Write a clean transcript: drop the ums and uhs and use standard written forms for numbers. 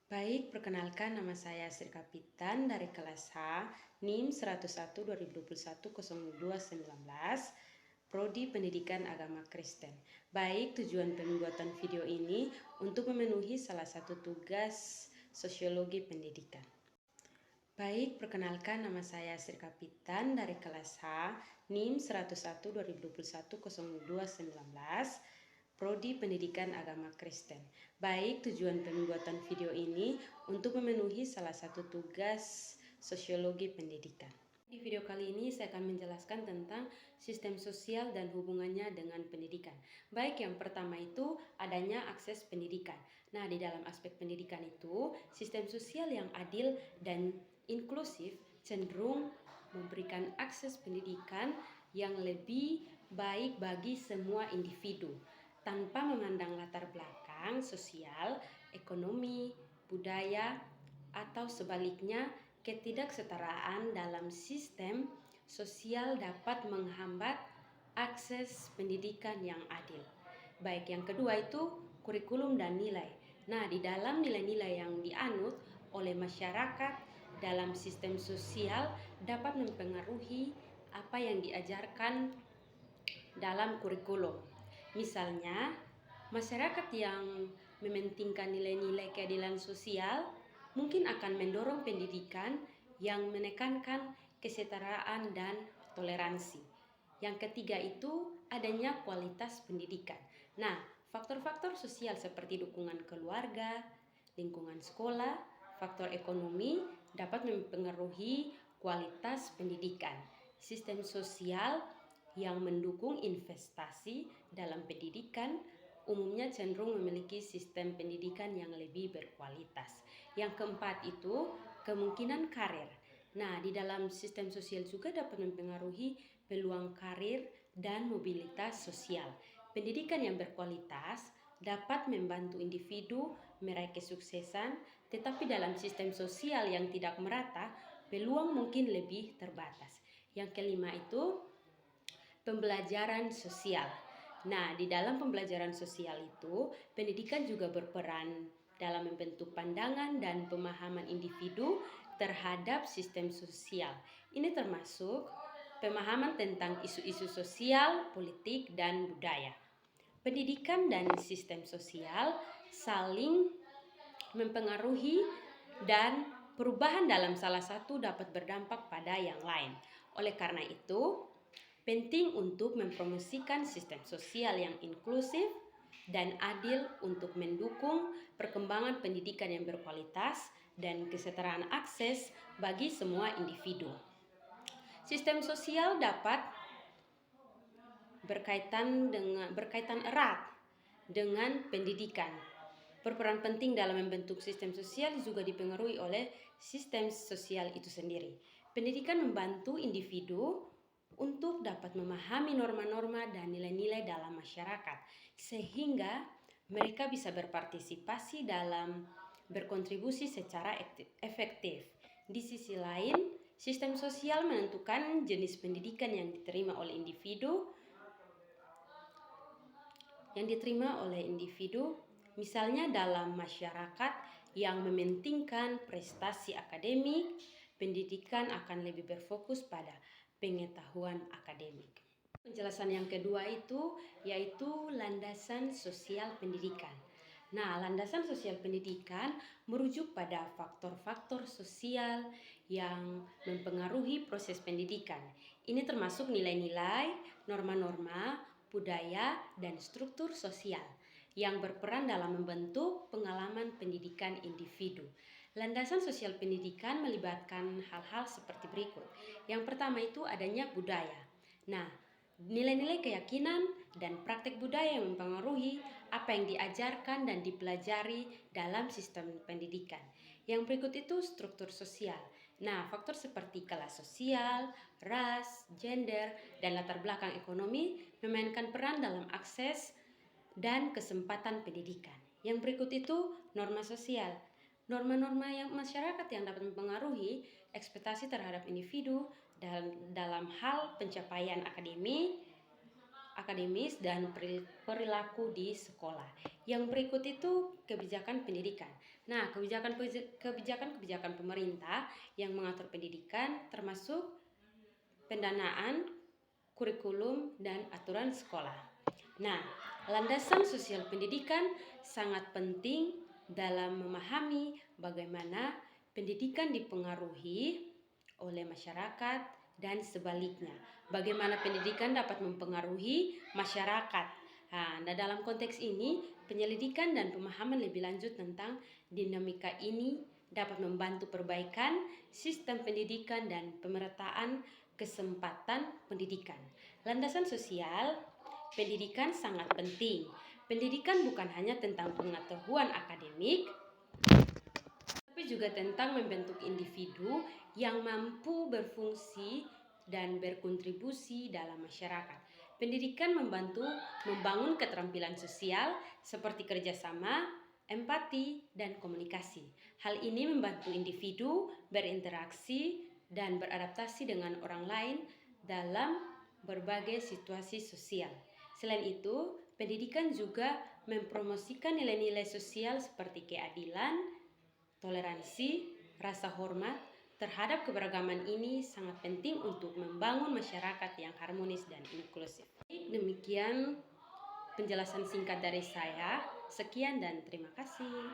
Baik, perkenalkan nama saya Sri Kapitan dari kelas H, NIM 101 2021 0219, Prodi Pendidikan Agama Kristen. Baik, tujuan pembuatan video ini untuk memenuhi salah satu tugas sosiologi pendidikan. Baik, perkenalkan nama saya Sri Kapitan dari kelas H, NIM 101 2021 0219, Prodi Pendidikan Agama Kristen. Baik, tujuan pembuatan video ini untuk memenuhi salah satu tugas sosiologi pendidikan. Di video kali ini saya akan menjelaskan tentang sistem sosial dan hubungannya dengan pendidikan. Baik, yang pertama itu adanya akses pendidikan. Nah, di dalam aspek pendidikan itu, sistem sosial yang adil dan inklusif cenderung memberikan akses pendidikan yang lebih baik bagi semua individu, tanpa memandang latar belakang sosial, ekonomi, budaya, atau sebaliknya, ketidaksetaraan dalam sistem sosial dapat menghambat akses pendidikan yang adil. Baik, yang kedua itu kurikulum dan nilai. Nah, di dalam nilai-nilai yang dianut oleh masyarakat dalam sistem sosial dapat mempengaruhi apa yang diajarkan dalam kurikulum. Misalnya, masyarakat yang mementingkan nilai-nilai keadilan sosial mungkin akan mendorong pendidikan yang menekankan kesetaraan dan toleransi. Yang ketiga itu adanya kualitas pendidikan. Nah, faktor-faktor sosial seperti dukungan keluarga, lingkungan sekolah, faktor ekonomi dapat mempengaruhi kualitas pendidikan. Sistem sosial yang mendukung investasi dalam pendidikan umumnya cenderung memiliki sistem pendidikan yang lebih berkualitas. Yang keempat itu kemungkinan karir. Nah, di dalam sistem sosial juga dapat mempengaruhi peluang karir dan mobilitas sosial. Pendidikan yang berkualitas dapat membantu individu meraih kesuksesan, tetapi dalam sistem sosial yang tidak merata, peluang mungkin lebih terbatas. Yang kelima itu pembelajaran sosial. Nah, di dalam pembelajaran sosial itu, pendidikan juga berperan dalam membentuk pandangan dan pemahaman individu terhadap sistem sosial. Ini termasuk pemahaman tentang isu-isu sosial, politik, dan budaya. Pendidikan dan sistem sosial saling mempengaruhi dan perubahan dalam salah satu dapat berdampak pada yang lain. Oleh karena itu, penting untuk mempromosikan sistem sosial yang inklusif dan adil untuk mendukung perkembangan pendidikan yang berkualitas dan kesetaraan akses bagi semua individu. Sistem sosial dapat berkaitan erat dengan pendidikan. Berperan penting dalam membentuk sistem sosial juga dipengaruhi oleh sistem sosial itu sendiri. Pendidikan membantu individu untuk dapat memahami norma-norma dan nilai-nilai dalam masyarakat, sehingga mereka bisa berpartisipasi dalam berkontribusi secara efektif. Di sisi lain, sistem sosial menentukan jenis pendidikan yang diterima oleh individu, misalnya dalam masyarakat yang mementingkan prestasi akademik, pendidikan akan lebih berfokus pada pengetahuan akademik. Penjelasan yang kedua itu yaitu landasan sosial pendidikan. Nah, landasan sosial pendidikan merujuk pada faktor-faktor sosial yang mempengaruhi proses pendidikan. Ini termasuk nilai-nilai, norma-norma, budaya, dan struktur sosial yang berperan dalam membentuk pengalaman pendidikan individu. Landasan sosial pendidikan melibatkan hal-hal seperti berikut. Yang pertama itu adanya budaya. Nah, nilai-nilai keyakinan dan praktek budaya yang mempengaruhi apa yang diajarkan dan dipelajari dalam sistem pendidikan. Yang berikut itu struktur sosial. Nah, faktor seperti kelas sosial, ras, gender, dan latar belakang ekonomi memainkan peran dalam akses dan kesempatan pendidikan. Yang berikut itu norma sosial. Norma-norma yang masyarakat yang dapat mempengaruhi ekspektasi terhadap individu dalam hal pencapaian akademik akademis, dan perilaku di sekolah. Yang berikut itu kebijakan pendidikan. Nah, kebijakan pemerintah yang mengatur pendidikan termasuk pendanaan, kurikulum, dan aturan sekolah. Nah, landasan sosial pendidikan sangat penting dalam memahami bagaimana pendidikan dipengaruhi oleh masyarakat dan sebaliknya. Bagaimana pendidikan dapat mempengaruhi masyarakat. Nah, dalam konteks ini, penyelidikan dan pemahaman lebih lanjut tentang dinamika ini dapat membantu perbaikan sistem pendidikan dan pemerataan kesempatan pendidikan. Landasan sosial pendidikan sangat penting. Pendidikan bukan hanya tentang pengetahuan akademik, tapi juga tentang membentuk individu yang mampu berfungsi dan berkontribusi dalam masyarakat. Pendidikan membantu membangun keterampilan sosial seperti kerjasama, empati, dan komunikasi. Hal ini membantu individu berinteraksi dan beradaptasi dengan orang lain dalam berbagai situasi sosial. Selain itu, pendidikan juga mempromosikan nilai-nilai sosial seperti keadilan, toleransi, rasa hormat terhadap keberagaman. Ini sangat penting untuk membangun masyarakat yang harmonis dan inklusif. Demikian penjelasan singkat dari saya. Sekian dan terima kasih.